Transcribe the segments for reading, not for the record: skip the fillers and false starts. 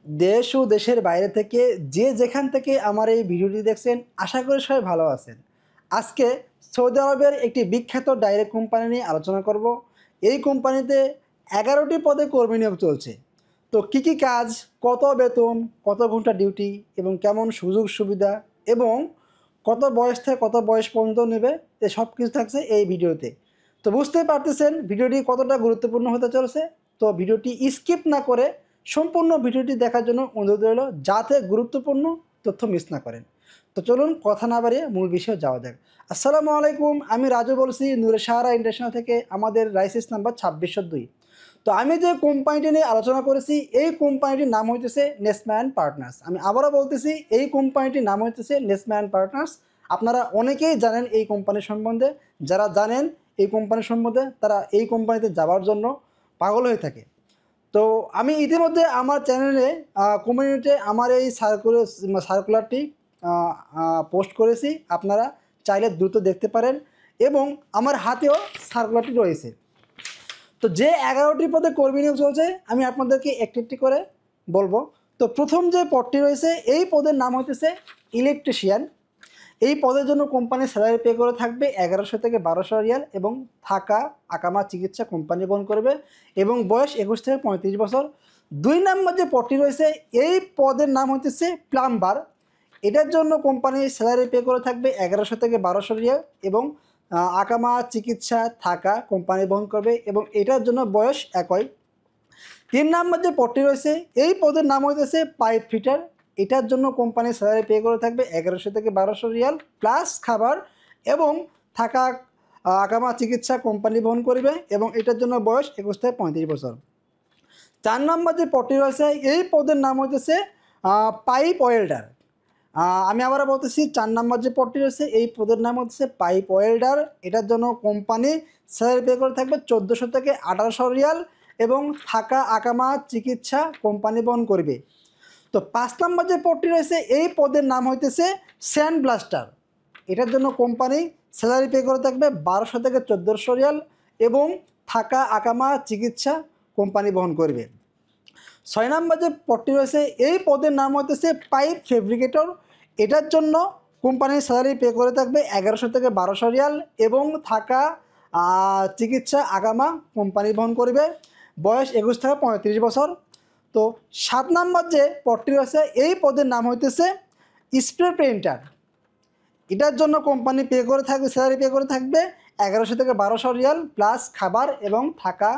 দেশ ও দেশের বাইরে থেকে যে যেখান থেকে আমার এই ভিডিওটি দেখছেন, আশা করি সবাই ভালো আছেন। আজকে সৌদি আরবের একটি বিখ্যাত ডাইরেক্ট কোম্পানি নিয়ে আলোচনা করব। এই কোম্পানিতে 11টি পদে কর্মী নিয়োগ চলছে। তো কী কী কাজ, কত বেতন, কত ঘন্টা ডিউটি এবং কেমন সুযোগ সুবিধা এবং কত বয়স থেকে কত বয়স পর্যন্ত নেবে, এ সব কিছু থাকছে এই ভিডিওতে। তো বুঝতেই পারতেছেন ভিডিওটি কতটা গুরুত্বপূর্ণ হতে চলেছে। তো ভিডিওটি স্কিপ না করে সম্পূর্ণ ভিডিওটি দেখার জন্য অনুরোধ রইল, যাতে গুরুত্বপূর্ণ তথ্য মিস না করেন। তো চলুন কথা না বাড়িয়ে মূল বিষয়ে যাওয়া যাক। আসসালামু আলাইকুম, আমি রাজু বলছি নূরে সাহারা ইন্টারন্যাশনাল থেকে, আমাদের লাইসেন্স নাম্বার 2602। তো আমি যে কোম্পানিটি নিয়ে আলোচনা করেছি, এই কোম্পানিটির নাম হইতেছে নেসমা অ্যান্ড পার্টনার্স। আমি আবারও বলতেছি, এই কোম্পানিটির নাম হইতেছে নেসমা অ্যান্ড পার্টনার্স। আপনারা অনেকেই জানেন এই কোম্পানির সম্বন্ধে। যারা জানেন এই কোম্পানির সম্বন্ধে, তারা এই কোম্পানিতে যাওয়ার জন্য পাগল হয়ে থাকে। তো আমি ইতিমধ্যে আমার চ্যানেলে কমিউনিটিতে আমার এই সার্কুলারটি পোস্ট করেছি। আপনারা চাইলে দ্রুত দেখতে পারেন এবং আমার হাতেও সার্কুলারটি রয়েছে। তো যে 11টি পদে কর্মী নিয়োগ চলছে, আমি আপনাদেরকে একটি একটি করে বলবো। তো প্রথম যে পদটি রয়েছে, এই পদের নাম হচ্ছে ইলেকট্রিশিয়ান। এই পদের জন্য কোম্পানি স্যালারি পে করে থাকবে 1100 থেকে 1200 রিয়াল এবং থাকা, আকামা, চিকিৎসা কোম্পানি বহন করবে এবং বয়স 21 থেকে 35 বছর। 2 নম্বর যে পদটি রয়েছে, এই পদের নাম হচ্ছে প্লাম্বার। এটার জন্য কোম্পানি স্যালারি পে করে থাকবে 1100 থেকে 1200 রিয়াল এবং আকামা, চিকিৎসা, থাকা কোম্পানি বহন করবে এবং এটার জন্য বয়স একই। 3 নম্বর যে পদটি রয়েছে, এই পদের নাম হচ্ছে পাইপ ফিটার। এটার জন্য কোম্পানি স্যালারি পে করে থাকবে 1100 থেকে 1200 রিয়াল প্লাস খাবার এবং থাকা, আকামা, চিকিৎসা কোম্পানি বহন করবে এবং এটার জন্য বয়স 21 থেকে 35 বছর। 4 নম্বর যে পদটি রয়েছে, এই পদের নাম হচ্ছে পাইপ ওয়েল্ডার। আমি আবার বলতেছি, 4 নম্বর যে পদটি রয়েছে, এই পদের নাম হচ্ছে পাইপ ওয়েল্ডার। এটার জন্য কোম্পানি স্যালারি পে করে থাকবে 1400 থেকে 1800 রিয়াল এবং থাকা, আকামা, চিকিৎসা কোম্পানি বহন করবে। তো 5 নম্বর যে পদটি রয়েছে, এই পদের নাম হইতেছে স্যান্ড ব্লাস্টার। এটার জন্য কোম্পানি স্যালারি পে করে থাকবে 1200 থেকে 1400 রিয়াল এবং থাকা, আকামা, চিকিৎসা কোম্পানি বহন করবে। 6 নম্বর যে পদটি রয়েছে, এই পদের নাম হইতেছে পাইপ ফেব্রিকেটর। এটার জন্য কোম্পানির স্যালারি পে করে থাকবে 1100 থেকে 1200 রিয়াল এবং থাকা, চিকিৎসা, আকামা কোম্পানি বহন করবে। বয়স 21 থেকে 35 বছর। তো 7 নম্বর যে পদটি রয়েছে, এই পদের নাম হইতেছে স্প্রে পেইন্টার। এটার জন্য কোম্পানি পে করে থাকবে, স্যালারি পে করে থাকবে 1100 থেকে 1200 রিয়াল প্লাস খাবার এবং থাকা,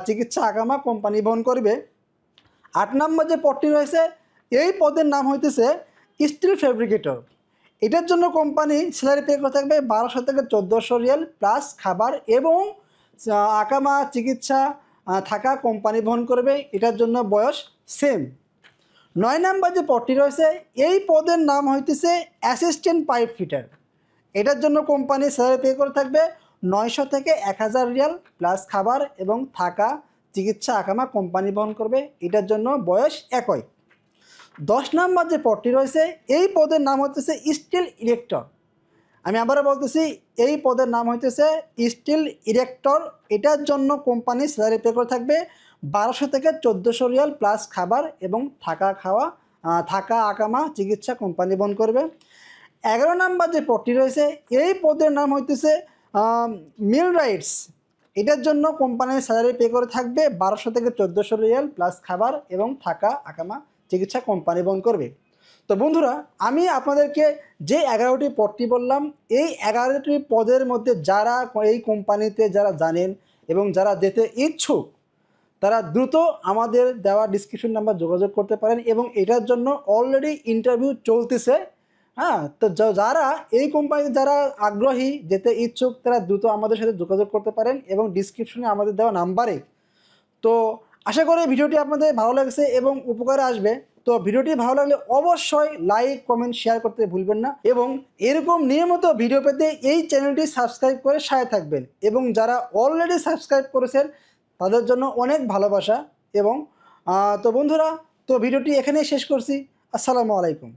চিকিৎসা, আকামা কোম্পানি বহন করবে। 8 নম্বর যে পদটি রয়েছে, এই পদের নাম হইতেছে স্টিল ফেব্রিকেটর। এটার জন্য কোম্পানি স্যালারি পে করে থাকবে 1200 থেকে 1400 রিয়াল প্লাস খাবার এবং আকামা, চিকিৎসা, থাকা কোম্পানি বহন করবে। এটার জন্য বয়স সেম। 9 নম্বর যে পদটি রয়েছে, এই পদের নাম হইতেছে অ্যাসিস্ট্যান্ট পাইপ ফিটার। এটার জন্য কোম্পানি স্যালারি পে করে থাকবে 900 থেকে 1000 রিয়াল প্লাস খাবার এবং থাকা, চিকিৎসা, আকামা কোম্পানি বহন করবে। এটার জন্য বয়স একই। 10 নম্বর যে পদটি রয়েছে, এই পদের নাম হচ্ছে স্টিল ইরেক্টর। আমি আবারও বলতেছি, এই পদের নাম হইতেছে স্টিল ইরেক্টর। এটার জন্য কোম্পানি স্যালারি পে করে থাকবে 1200 থেকে 1400 রিয়াল প্লাস খাবার এবং থাকা, আকামা, চিকিৎসা কোম্পানি বহন করবে। 11 নম্বর যে পদটি রয়েছে, এই পদের নাম হইতেছে মিল রাইটস। এটার জন্য কোম্পানির স্যালারি পে করে থাকবে 1200 থেকে 1400 রিয়াল প্লাস খাবার এবং থাকা, আকামা, চিকিৎসা কোম্পানি বহন করবে। তো বন্ধুরা, আমি আপনাদেরকে যে 11টি পদটি বললাম, এই 11টি পদের মধ্যে যারা এই কোম্পানিতে যারা জানেন এবং যারা যেতে ইচ্ছুক, তারা দ্রুত আমাদের দেওয়া ডিসক্রিপশন নাম্বার যোগাযোগ করতে পারেন এবং এটার জন্য অলরেডি ইন্টারভিউ চলতেছে। তো যারা এই কোম্পানিতে যারা আগ্রহী, যেতে ইচ্ছুক, তারা দ্রুত আমাদের সাথে যোগাযোগ করতে পারেন এবং ডিসক্রিপশনে আমাদের দেওয়া নাম্বারে। তো আশা করি ভিডিওটি আপনাদের ভালো লাগছে এবং উপকারে আসবে। তো ভিডিওটি ভালো লাগলে অবশ্যই লাইক, কমেন্ট, শেয়ার করতে ভুলবেন না এবং এরকম নিয়মিত ভিডিও পেতে এই চ্যানেলটি সাবস্ক্রাইব করে সাথে থাকবেন এবং যারা অলরেডি সাবস্ক্রাইব করেছেন তাদের জন্য অনেক ভালোবাসা এবং তো বন্ধুরা, তো ভিডিওটি এখানেই শেষ করছি। আসসালামু আলাইকুম।